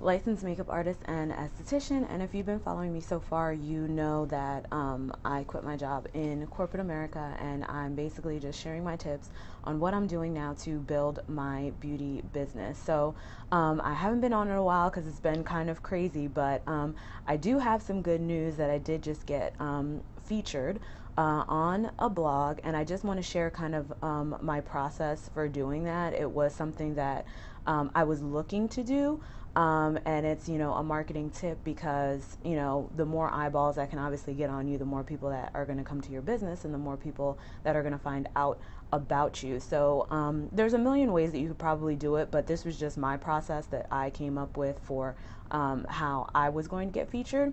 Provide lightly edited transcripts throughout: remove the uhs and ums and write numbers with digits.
licensed makeup artist and esthetician. And if you've been following me so far, you know that I quit my job in corporate America, and I'm basically just sharing my tips on what I'm doing now to build my beauty business. So I haven't been on in a while because it's been kind of crazy, but I do have some good news that I did just get featured on a blog, and I just want to share kind of my process for doing that. It was something that I was looking to do. And it's, a marketing tip because, the more eyeballs that can obviously get on you, the more people that are going to come to your business and the more people that are going to find out about you. So there's a million ways that you could probably do it, but this was just my process that I came up with for how I was going to get featured.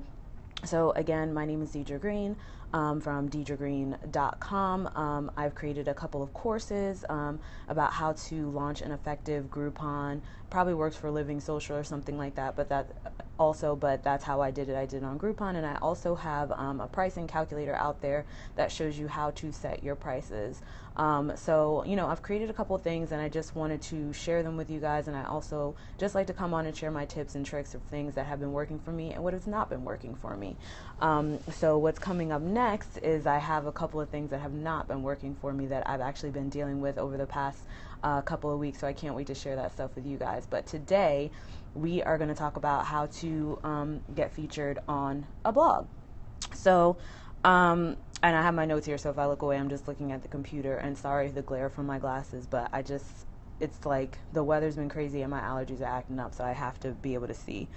So again, my name is Deidre Green from DeidreGreen.com. I've created a couple of courses about how to launch an effective Groupon. Probably works for Living Social or something like that, but that's how I did it. I did it on Groupon, and I also have a pricing calculator out there that shows you how to set your prices. So I've created a couple of things, and I just wanted to share them with you guys, and I also just like to come on and share my tips and tricks of things that have been working for me and what has not been working for me. So what's coming up next is I have a couple of things that have not been working for me that I've actually been dealing with over the past couple of weeks, so I can't wait to share that stuff with you guys. But today we are going to talk about how to get featured on a blog. So and I have my notes here, so if I look away, I'm just looking at the computer, and sorry the glare from my glasses, but it's like the weather's been crazy and my allergies are acting up, so I have to be able to see.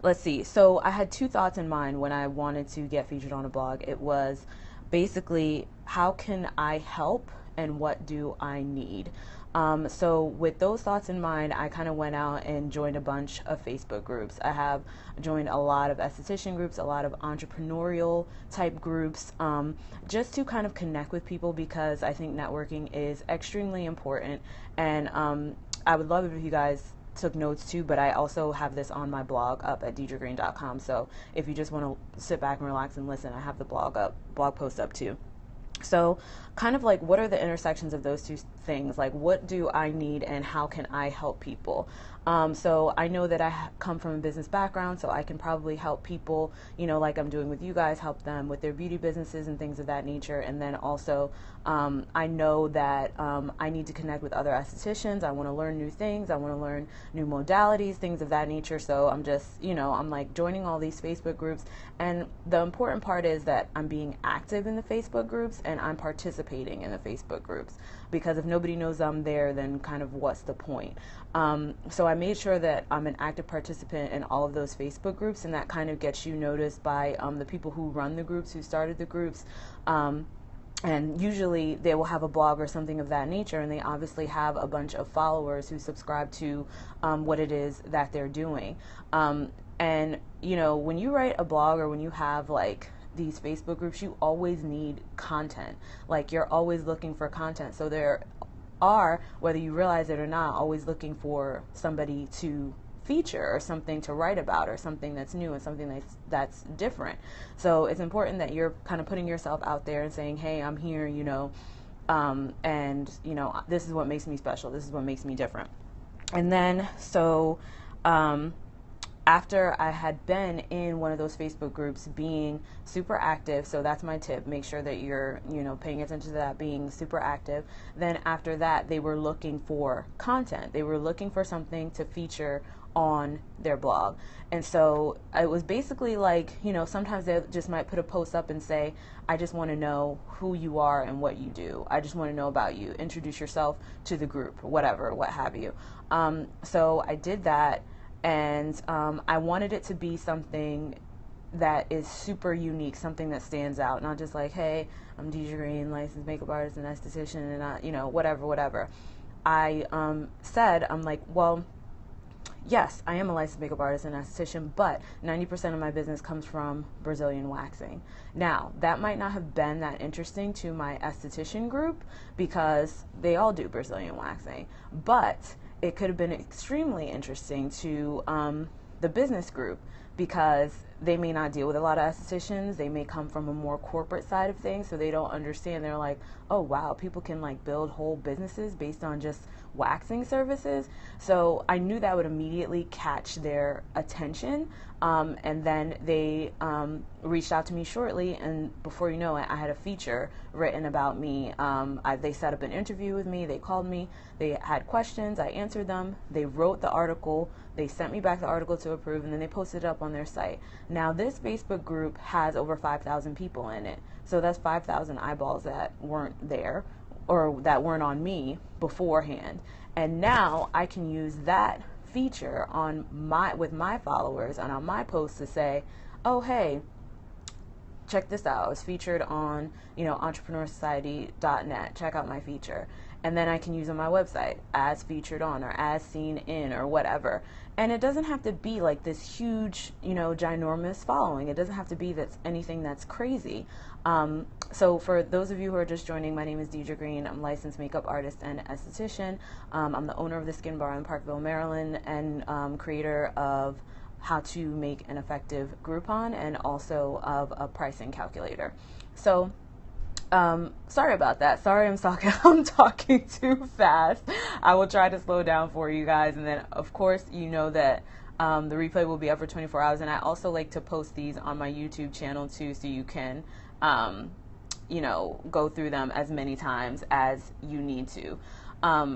Let's see. So I had two thoughts in mind when I wanted to get featured on a blog. It was basically, how can I help and what do I need? So with those thoughts in mind, I kind of went out and joined a bunch of Facebook groups. I have joined a lot of esthetician groups, a lot of entrepreneurial type groups, just to kind of connect with people, because I think networking is extremely important. And I would love it if you guys took notes too, but I also have this on my blog up at DeidreGreen.com. So if you just want to sit back and relax and listen, I have the blog post up too. So kind of like, what are the intersections of those two things? Like, what do I need and how can I help people? So I know that I come from a business background, so I can probably help people, like I'm doing with you guys, help them with their beauty businesses and things of that nature. And then also, I know that I need to connect with other estheticians. I want to learn new things. I want to learn new modalities, things of that nature. So I'm just, I'm like joining all these Facebook groups. And the important part is that I'm being active in the Facebook groups and I'm participating in the Facebook groups, because if nobody knows I'm there, then kind of what's the point? So I made sure that I'm an active participant in all of those Facebook groups, and that kind of gets you noticed by the people who run the groups, who started the groups. And usually they will have a blog or something of that nature, and they obviously have a bunch of followers who subscribe to what it is that they're doing. And when you write a blog or when you have like these Facebook groups, you always need content. Like, you're always looking for content. So there are, whether you realize it or not, always looking for somebody to feature or something to write about or something that's new and something that's different. So it's important that you're kind of putting yourself out there and saying, hey, I'm here, and this is what makes me special. This is what makes me different. And then after I had been in one of those Facebook groups, being super active, so that's my tip, make sure that you're, paying attention to that, being super active. Then after that, they were looking for content. They were looking for something to feature on their blog. And so it was basically like, sometimes they just might put a post up and say, I just want to know who you are and what you do. I just want to know about you. Introduce yourself to the group, whatever, what have you. So I did that. And I wanted it to be something that is super unique, something that stands out, not just like, hey, I'm Deidre Green, licensed makeup artist and esthetician, and I, whatever. I said, I'm like, well, yes, I am a licensed makeup artist and esthetician, but 90% of my business comes from Brazilian waxing. Now, that might not have been that interesting to my esthetician group because they all do Brazilian waxing, but it could have been extremely interesting to the business group, because they may not deal with a lot of estheticians. They may come from a more corporate side of things, so they don't understand. They're like, oh wow, people can like build whole businesses based on just waxing services. So I knew that would immediately catch their attention. And then they reached out to me shortly, and before you know it, I had a feature written about me. They set up an interview with me. They called me. They had questions. I answered them. They wrote the article. They sent me back the article to approve, and then they posted it up on their site. Now, this Facebook group has over 5,000 people in it. So that's 5,000 eyeballs that weren't there or that weren't on me beforehand. And now I can use that feature on with my followers and on my posts to say, oh, hey, check this out. I was featured on, entrepreneursociety.net. Check out my feature. And then I can use on my website as featured on or as seen in or whatever. And it doesn't have to be like this huge, ginormous following. It doesn't have to be anything that's crazy. So for those of you who are just joining, my name is Deidre Green. I'm a licensed makeup artist and esthetician. I'm the owner of the Skin Bar in Parkville, Maryland, and creator of How to Make an Effective Groupon and also of a pricing calculator. So sorry about that. Sorry I'm talking too fast. I will try to slow down for you guys. And then, of course, you know that the replay will be up for 24 hours. And I also like to post these on my YouTube channel, too, so you can, go through them as many times as you need to.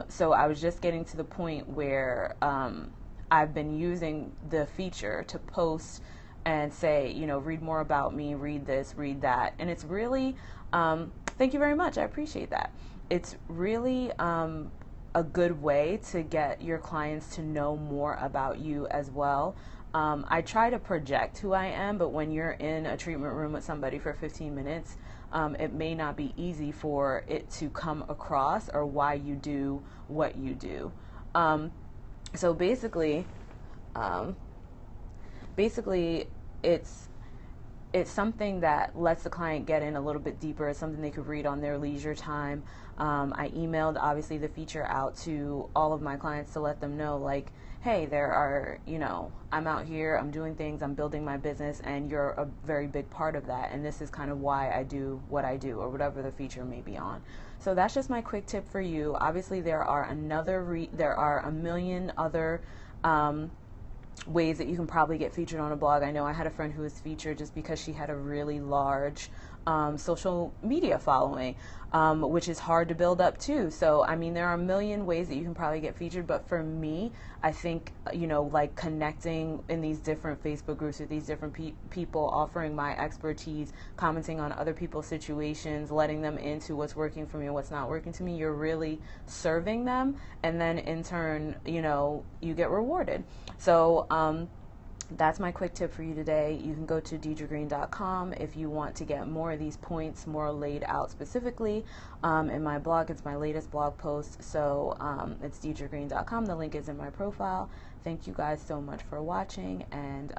So I was just getting to the point where I've been using the feature to post and say, read more about me, read this, read that. And it's really... thank you very much. I appreciate that. It's really a good way to get your clients to know more about you as well. I try to project who I am, but when you're in a treatment room with somebody for 15 minutes, it may not be easy for it to come across or why you do what you do. So basically, it's something that lets the client get in a little bit deeper. It's something they could read on their leisure time. I emailed, obviously, the feature out to all of my clients to let them know, like, hey, I'm out here, I'm doing things, I'm building my business, and you're a very big part of that. And this is kind of why I do what I do, or whatever the feature may be on. So that's just my quick tip for you. Obviously, there are a million other ways that you can probably get featured on a blog. I know I had a friend who was featured just because she had a really large social media following, which is hard to build up too. So, I mean, there are a million ways that you can probably get featured, but for me, I think, like connecting in these different Facebook groups with these different people, offering my expertise, commenting on other people's situations, letting them into what's working for me and what's not working to me, you're really serving them. And then in turn, you get rewarded. So, that's my quick tip for you today. You can go to deidregreen.com if you want to get more of these points more laid out specifically. In my blog, it's my latest blog post. So it's deidregreen.com. The link is in my profile. Thank you guys so much for watching, and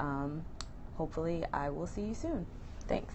hopefully I will see you soon. Thanks.